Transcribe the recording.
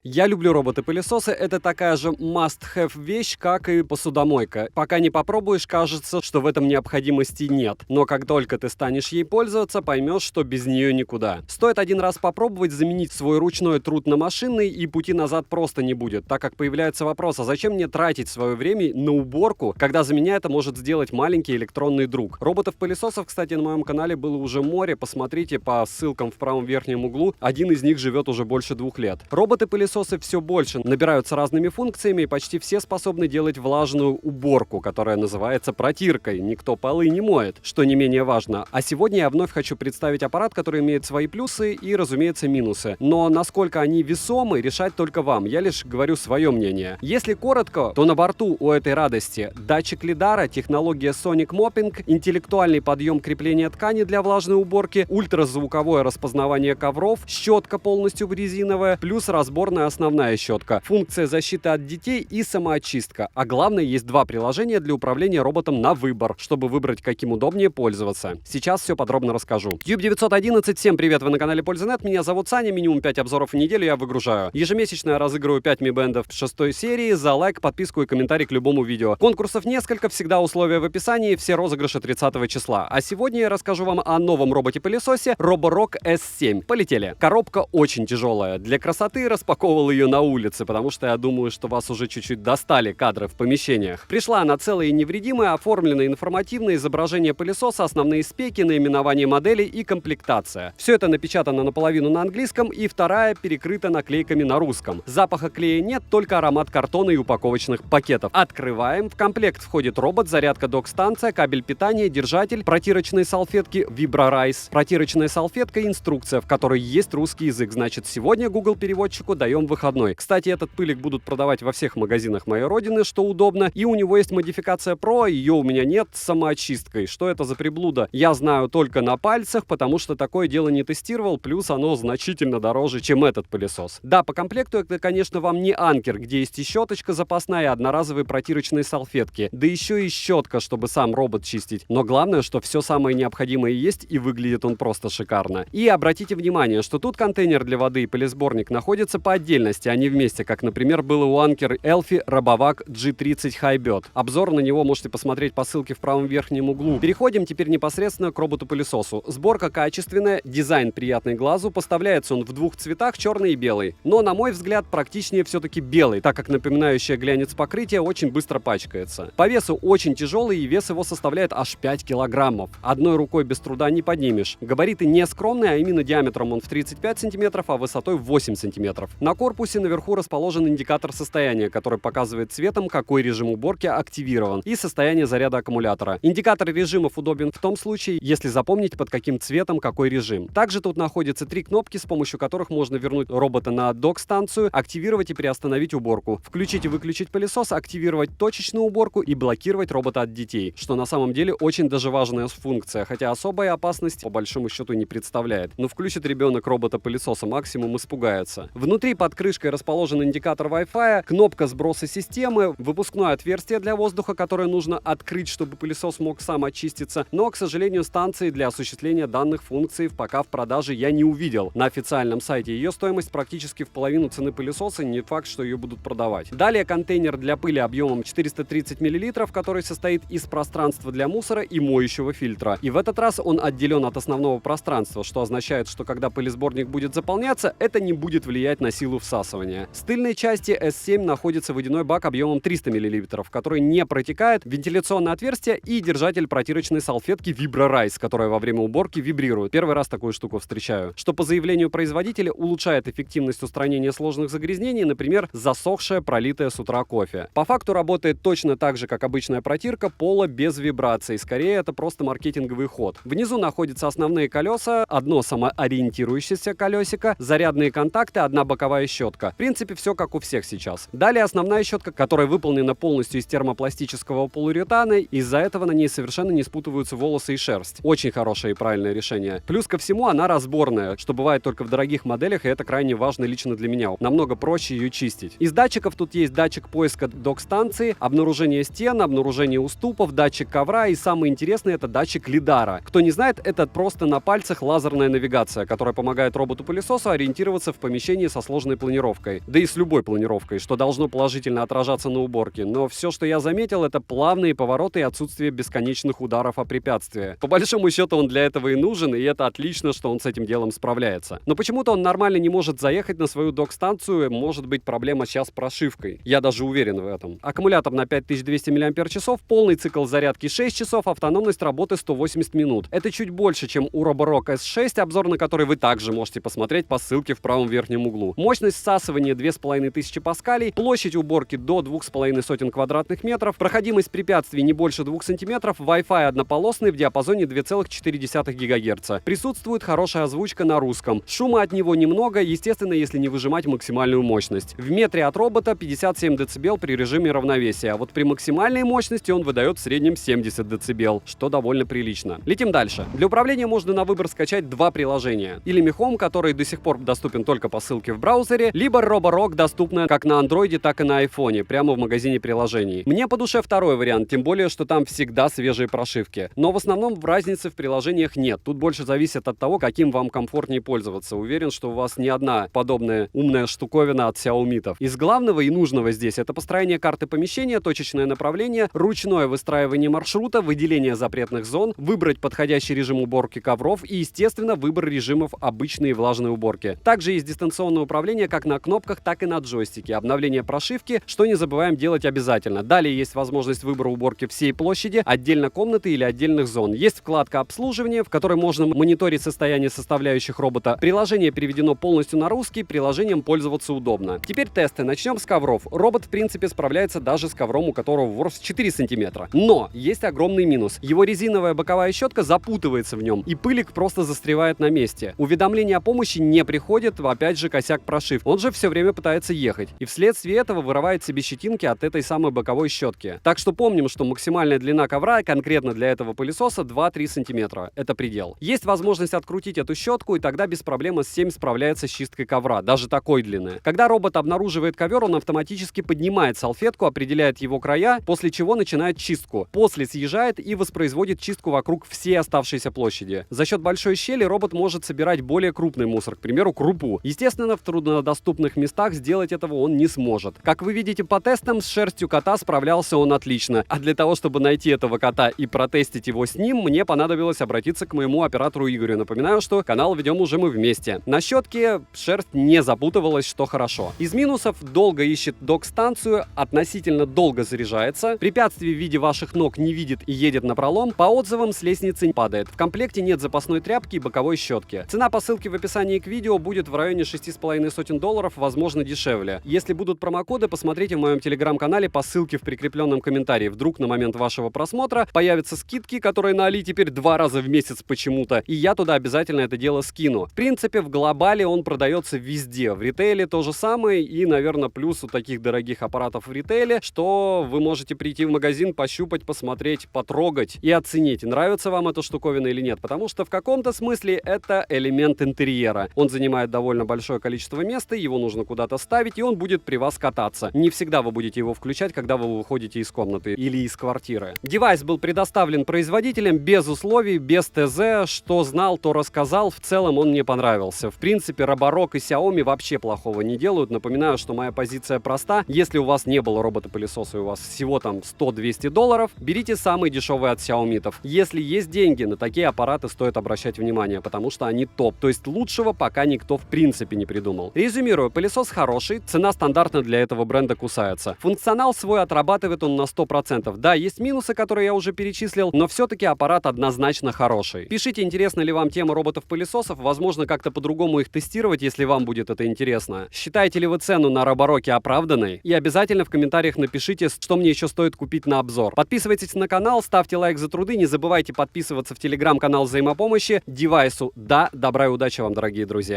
Я люблю роботы-пылесосы, это такая же must-have вещь, как и посудомойка. Пока не попробуешь, кажется, что в этом необходимости нет. Но как только ты станешь ей пользоваться, поймешь, что без нее никуда. Стоит один раз попробовать заменить свой ручной труд на машинный, и пути назад просто не будет, так как появляется вопрос, а зачем мне тратить свое время на уборку, когда за меня это может сделать маленький электронный друг. Роботов-пылесосов, кстати, на моем канале было уже море, посмотрите по ссылкам в правом верхнем углу, один из них живет уже больше 2 лет. Роботы-пылесосы все больше набираются разными функциями, и почти все способны делать влажную уборку, которая называется протиркой. Никто полы не моет, что не менее важно. А сегодня я вновь хочу представить аппарат, который имеет свои плюсы и, разумеется, минусы. Но насколько они весомы, решать только вам. Я лишь говорю свое мнение. Если коротко, то на борту у этой радости датчик лидара, технология Sonic Mopping, интеллектуальный подъем крепления ткани для влажной уборки, ультразвуковое распознавание ковров, щетка полностью резиновая, плюс разборная основная щетка, функция защиты от детей и самоочистка. А главное, есть 2 приложения для управления роботом на выбор, чтобы выбрать, каким удобнее пользоваться. Сейчас все подробно расскажу. Cube 911, всем привет, вы на канале Польза.нет, меня зовут Саня, минимум 5 обзоров в неделю я выгружаю. Ежемесячно я разыгрываю 5 Mi Band 6 серии за лайк, подписку и комментарий к любому видео. Конкурсов несколько, всегда условия в описании, все розыгрыши 30 числа. А сегодня я расскажу вам о новом роботе-пылесосе Roborock S7. Полетели. Коробка очень тяжелая. Для красоты распаковывал ее на улице, потому что я думаю, что вас уже чуть-чуть достали кадры в помещениях. Пришла она целая и невредимая, оформлена информативно, изображение пылесоса, основные спеки, наименование модели и комплектация. Все это напечатано наполовину на английском, и вторая перекрыта наклейками на русском. Запаха клея нет, только аромат картона и упаковочных пакетов. Открываем. В комплект входит робот, зарядка, док-станция, кабель питания, держатель, протирочные салфетки VibraRise, протирочная салфетка и инструкция, в которой есть русский язык. Значит, сегодня Google переводчику даем выходной. Кстати, этот пылик будут продавать во всех магазинах моей родины, что удобно. И у него есть модификация Pro, ее у меня нет, с самоочисткой. Что это за приблуда? Я знаю только на пальцах, потому что такое дело не тестировал, плюс оно значительно дороже, чем этот пылесос. Да, по комплекту это, конечно, вам не анкер, где есть и щеточка запасная, и одноразовые протирочные салфетки. Да еще и щетка, чтобы сам робот чистить. Но главное, что все самое необходимое есть, и выглядит он просто шикарно. И обратите внимание, что тут контейнер для воды и пылесборник находятся по отдельности, а не вместе, как, например, было у Anker Elfi Robovac G30 Highbird. Обзор на него можете посмотреть по ссылке в правом верхнем углу. Переходим теперь непосредственно к роботу-пылесосу. Сборка качественная, дизайн приятный глазу, поставляется он в 2 цветах, черный и белый. Но, на мой взгляд, практичнее все-таки белый, так как напоминающее глянец покрытие очень быстро пачкается. По весу очень тяжелый, и вес его составляет аж 5 килограммов. Одной рукой без труда не поднимешь. Габариты не скромные, а именно диаметром он в 35 сантиметров, а высотой в 8 сантиметров. На корпусе наверху расположен индикатор состояния, который показывает цветом, какой режим уборки активирован, и состояние заряда аккумулятора. Индикатор режимов удобен в том случае, если запомнить, под каким цветом какой режим. Также тут находятся 3 кнопки, с помощью которых можно вернуть робота на док-станцию, активировать и приостановить уборку, включить и выключить пылесос, активировать точечную уборку и блокировать робота от детей, что на самом деле очень даже важная функция, хотя особая опасность по большому счету не представляет. Но включит ребенок робота-пылесоса, максимум испугается. Внутри под крышкой расположен индикатор Wi-Fi, кнопка сброса системы, выпускное отверстие для воздуха, которое нужно открыть, чтобы пылесос мог сам очиститься. Но, к сожалению, станции для осуществления данных функций пока в продаже я не увидел. На официальном сайте ее стоимость практически в половину цены пылесоса, не факт, что ее будут продавать. Далее контейнер для пыли объемом 430 мл, который состоит из пространства для мусора и моющего фильтра. И в этот раз он отделен от основного пространства, что означает, что когда пылесборник будет заполняться, это не будет влиять на силу всасывания. С тыльной части S7 находится водяной бак объемом 300 мл, который не протекает, вентиляционное отверстие и держатель протирочной салфетки VibraRise, которая во время уборки вибрирует. Первый раз такую штуку встречаю. Что по заявлению производителя улучшает эффективность устранения сложных загрязнений, например, засохшее пролитое с утра кофе. По факту работает точно так же, как обычная протирка пола без вибраций. Скорее, это просто маркетинговый ход. Внизу находятся основные колеса, одно самоориентирующееся колесико, зарядные контакты, одна боковая щетка. В принципе, все как у всех сейчас. Далее основная щетка, которая выполнена полностью из термопластического полиуретана, из-за этого на ней совершенно не спутываются волосы и шерсть. Очень хорошее и правильное решение. Плюс ко всему она разборная, что бывает только в дорогих моделях, и это крайне важно лично для меня. Намного проще ее чистить. Из датчиков тут есть датчик поиска док-станции, обнаружение стен, обнаружение уступов, датчик ковра и самое интересное — это датчик лидара. Кто не знает, это просто на пальцах лазерная навигация, которая помогает роботу-пылесосу ориентироваться в помещении со сложными надежной планировкой. Да и с любой планировкой, что должно положительно отражаться на уборке. Но все, что я заметил, это плавные повороты и отсутствие бесконечных ударов о препятствия. По большому счету он для этого и нужен, и это отлично, что он с этим делом справляется. Но почему-то он нормально не может заехать на свою док-станцию, может быть проблема сейчас с прошивкой. Я даже уверен в этом. Аккумулятор на 5200 мАч, полный цикл зарядки 6 часов, автономность работы 180 минут. Это чуть больше, чем у Roborock S6, обзор на который вы также можете посмотреть по ссылке в правом верхнем углу. Мощность всасывания 2500 паскалей, площадь уборки до 2500 квадратных метров, проходимость препятствий не больше 2 сантиметров, Wi-Fi однополосный в диапазоне 2,4 ГГц. Присутствует хорошая озвучка на русском. Шума от него немного, естественно, если не выжимать максимальную мощность. В метре от робота 57 дБ при режиме равновесия, а вот при максимальной мощности он выдает в среднем 70 дБ, что довольно прилично. Летим дальше. Для управления можно на выбор скачать два приложения. Или Mi Home, который до сих пор доступен только по ссылке в браузере, либо Roborock, доступная как на Android, так и на iPhone, прямо в магазине приложений. Мне по душе второй вариант, тем более, что там всегда свежие прошивки. Но в основном разницы в приложениях нет. Тут больше зависит от того, каким вам комфортнее пользоваться. Уверен, что у вас не одна подобная умная штуковина от Xiaomi. Из главного и нужного здесь это построение карты помещения, точечное направление, ручное выстраивание маршрута, выделение запретных зон, выбрать подходящий режим уборки ковров и, естественно, выбор режимов обычной и влажной уборки. Также есть дистанционное управление как на кнопках, так и на джойстике. Обновление прошивки, что не забываем делать обязательно. Далее есть возможность выбора уборки всей площади, отдельно комнаты или отдельных зон. Есть вкладка обслуживания, в которой можно мониторить состояние составляющих робота. Приложение переведено полностью на русский, приложением пользоваться удобно. Теперь тесты. Начнем с ковров. Робот, в принципе, справляется даже с ковром, у которого ворс 4 сантиметра. Но есть огромный минус. Его резиновая боковая щетка запутывается в нем, и пылик просто застревает на месте. Уведомления о помощи не приходят, опять же косяк прошивки. Он же все время пытается ехать, и вследствие этого вырывает себе щетинки от этой самой боковой щетки. Так что помним, что максимальная длина ковра конкретно для этого пылесоса 2-3 сантиметра. Это предел. Есть возможность открутить эту щетку, и тогда без проблем S7 справляется с чисткой ковра, даже такой длины. Когда робот обнаруживает ковер, он автоматически поднимает салфетку, определяет его края, после чего начинает чистку. После съезжает и воспроизводит чистку вокруг всей оставшейся площади. За счет большой щели робот может собирать более крупный мусор, к примеру, крупу. Естественно, в труднодоступных местах сделать этого он не сможет. Как вы видите по тестам, с шерстью кота справлялся он отлично. А для того, чтобы найти этого кота и протестить его с ним, мне понадобилось обратиться к моему оператору Игорю. Напоминаю, что канал ведем уже мы вместе. На щетке шерсть не запутывалась, что хорошо. Из минусов: долго ищет док-станцию, относительно долго заряжается, препятствий в виде ваших ног не видит и едет напролом, по отзывам с лестницы не падает. В комплекте нет запасной тряпки и боковой щетки. Цена по ссылке в описании к видео будет в районе $6,500, возможно дешевле. Если будут промокоды, посмотрите в моем телеграм-канале по ссылке в прикрепленном комментарии. Вдруг на момент вашего просмотра появятся скидки, которые на Али теперь 2 раза в месяц почему-то, и я туда обязательно это дело скину. В принципе, в глобале он продается везде. В ритейле то же самое, и, наверное, плюс у таких дорогих аппаратов в ритейле, что вы можете прийти в магазин, пощупать, посмотреть, потрогать и оценить, нравится вам эта штуковина или нет, потому что в каком-то смысле это элемент интерьера. Он занимает довольно большое количество места, его нужно куда-то ставить, и он будет при вас кататься. Не всегда вы будете его включать, когда вы выходите из комнаты или из квартиры. Девайс был предоставлен производителем без условий, без ТЗ, что знал, то рассказал. В целом он мне понравился. В принципе, Roborock и Xiaomi вообще плохого не делают. Напоминаю, что моя позиция проста. Если у вас не было робота-пылесоса и у вас всего там $100-200, берите самый дешевый от Xiaomi. Если есть деньги, на такие аппараты стоит обращать внимание, потому что они топ. То есть лучшего пока никто в принципе не придумал. Резюмирую, пылесос хороший, цена стандартно для этого бренда кусается. Функционал свой отрабатывает он на 100%. Да, есть минусы, которые я уже перечислил, но все-таки аппарат однозначно хороший. Пишите, интересна ли вам тема роботов-пылесосов, возможно, как-то по-другому их тестировать, если вам будет это интересно. Считаете ли вы цену на Roborock оправданной? И обязательно в комментариях напишите, что мне еще стоит купить на обзор. Подписывайтесь на канал, ставьте лайк за труды, не забывайте подписываться в телеграм-канал взаимопомощи. Девайсу да, добра и удачи вам, дорогие друзья.